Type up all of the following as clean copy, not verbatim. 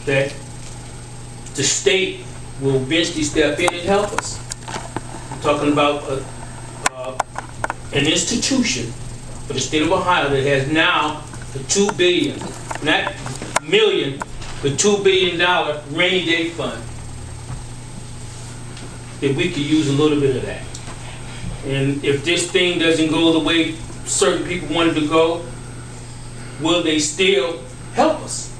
that the state will eventually step in and help us. I'm talking about an institution for the state of Ohio that has now the $2 billion, not million, the $2 billion rainy day fund, that we could use a little bit of that. And if this thing doesn't go the way certain people wanted to go, will they still help us?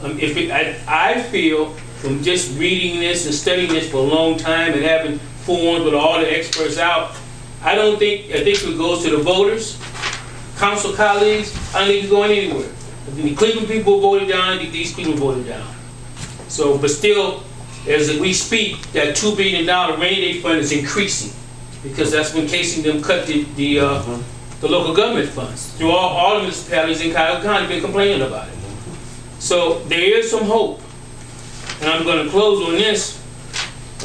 I feel from just reading this and studying this for a long time and having forums with all the experts out, I think if it goes to the voters, council colleagues, I don't think it's going anywhere. The Cleveland people voted down, I think these people voted down. So, but still, as we speak, that $2 billion rainy day fund is increasing, because that's when Casey them cut the local government funds. Through all the municipalities in Cuyahoga County been complaining about it. So there is some hope. And I'm going to close on this,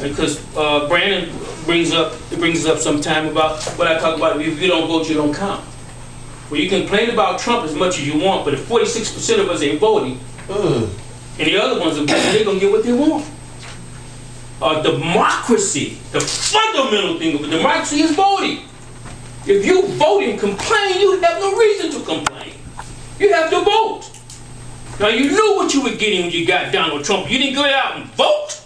because Brandon brings up sometime about what I talk about, if you don't vote, you don't count. Well, you can complain about Trump as much as you want, but if 46% of us ain't voting, and the other ones are voting, they're going to get what they want. Democracy, the fundamental thing of democracy is voting. If you vote and complain, you have no reason to complain. You have to vote. Now, you knew what you were getting when you got Donald Trump. You didn't go out and vote.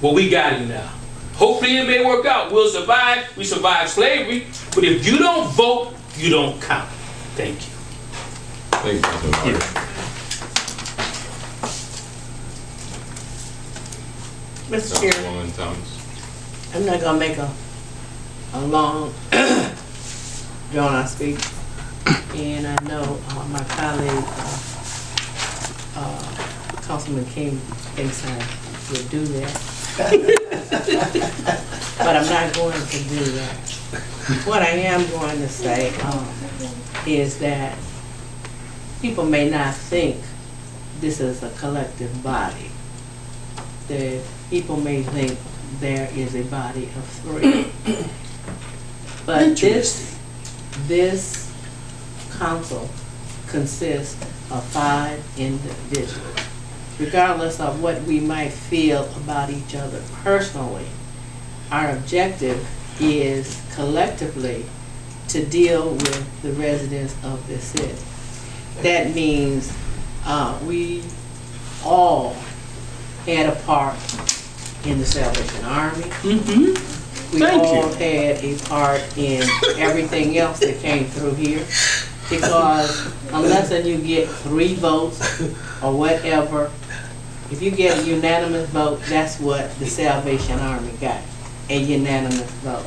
Well, we got him now. Hopefully it may work out. We'll survive. We survived slavery. But if you don't vote, you don't count. Thank you. Thank you, Mr. Martin. Mr. Chair, Councilwoman Thomas. I'm not gonna make a long drawn-out speech, and I know my colleague, Councilman King, thinks I would do that, but I'm not going to do that. What I am going to say is that people may not think this is a collective body. The people may think there is a body of three. But this council consists of 5 individuals. Regardless of what we might feel about each other personally, our objective is collectively to deal with the residents of this city. That means we all had a part in the Salvation Army. We all had a part in everything else that came through here. Because unless you get 3 votes or whatever, if you get a unanimous vote, that's what the Salvation Army got, a unanimous vote.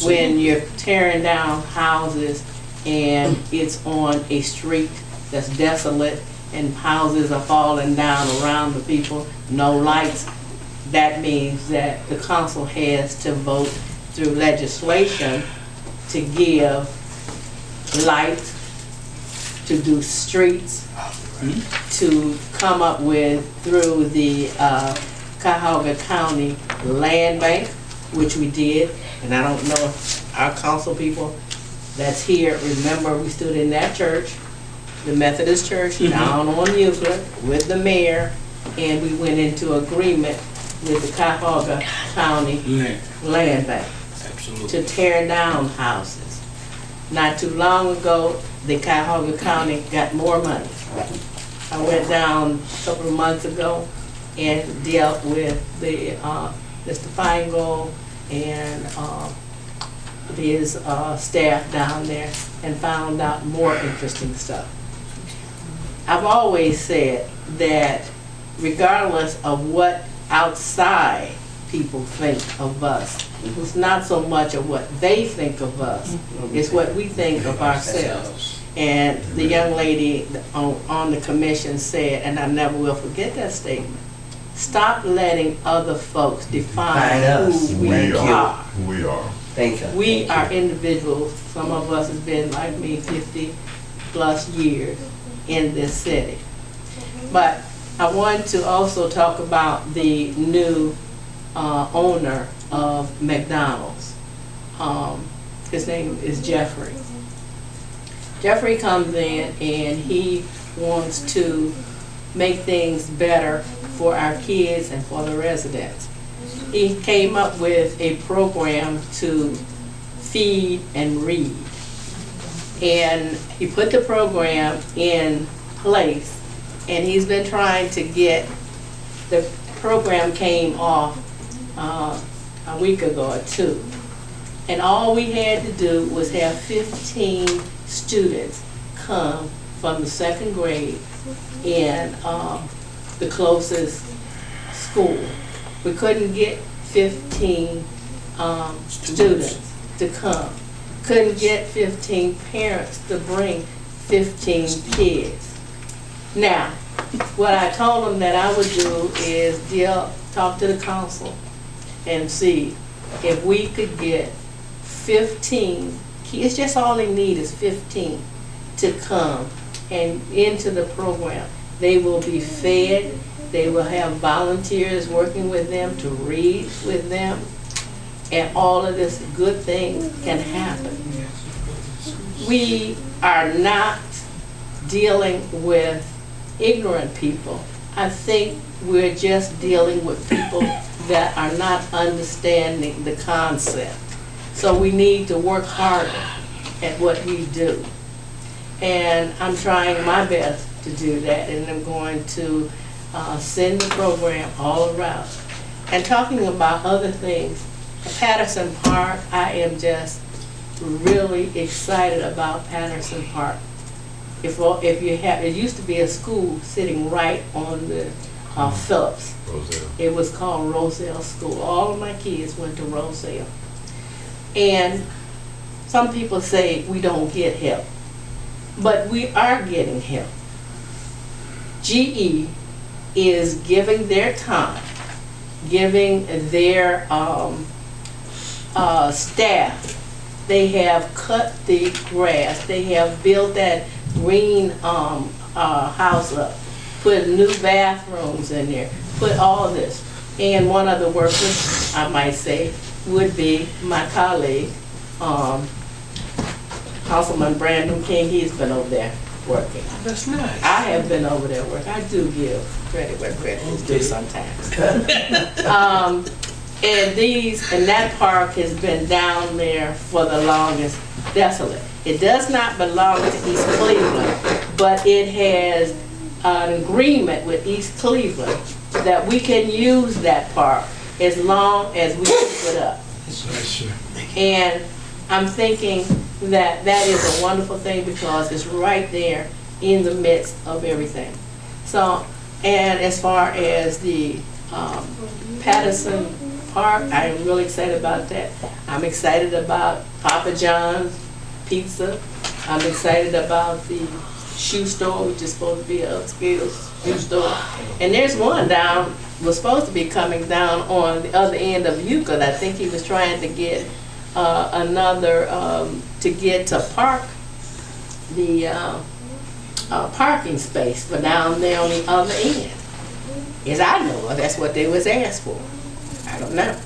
When you're tearing down houses and it's on a street that's desolate and houses are falling down around the people, no lights, that means that the council has to vote through legislation to give light, to do streets, to come up with through the Cuyahoga County Land Bank, which we did. And I don't know if our council people that's here remember we stood in that church, the Methodist church down on Euclid with the mayor, and we went into agreement with the Cuyahoga County Land Bank to tear down houses. Not too long ago, the Cuyahoga County got more money. I went down a couple of months ago and dealt with the Mr. Feingold and his staff down there and found out more interesting stuff. I've always said that regardless of what outside people think of us, it's not so much of what they think of us, it's what we think of ourselves. And the young lady on the commission said, and I never will forget that statement, stop letting other folks define who we are. Who we are. Thank you. We are individuals. Some of us has been like me 50 plus years in this city. But I want to also talk about the new owner of McDonald's. His name is Jeffrey. Jeffrey comes in and he wants to make things better for our kids and for the residents. He came up with a program to feed and read. And he put the program in place, and he's been trying to get, the program came off a week ago or two. And all we had to do was have 15 students come from the second grade in the closest school. We couldn't get 15 students to come. Couldn't get 15 parents to bring 15 kids. Now, what I told them that I would do is talk to the council and see if we could get 15 kids, just all they need is 15 to come and into the program. They will be fed, they will have volunteers working with them to read with them, and all of this good things can happen. We are not dealing with ignorant people. I think we're just dealing with people that are not understanding the concept. So we need to work harder at what we do. And I'm trying my best to do that, and I'm going to send the program all around. And talking about other things, Patterson Park, I am just really excited about Patterson Park. If you have, it used to be a school sitting right on the Phillips. Roselle. It was called Roselle School. All of my kids went to Roselle. And some people say we don't get help, but we are getting help. GE is giving their time, giving their staff. They have cut the grass. They have built that green house up, put new bathrooms in there, put all this. And one of the workers, I might say, would be my colleague, Councilman Brandon King. He's been over there working. That's nice. I have been over there working. I do give credit where credit is due sometimes. And that park has been down there for the longest, desolate. It does not belong to East Cleveland, but it has an agreement with East Cleveland that we can use that park as long as we keep it up. And I'm thinking that that is a wonderful thing because it's right there in the midst of everything. So, and as far as the Patterson Park, I am really excited about that. I'm excited about Papa John's Pizza. I'm excited about the shoe store, which is supposed to be an upscale shoe store. And there's one was supposed to be coming down on the other end of Euclid. I think he was trying to get to park the parking space for down there on the other end. As I know, that's what they was asked for. I don't know.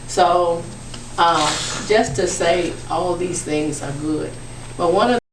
So just to say all these things are good. But one of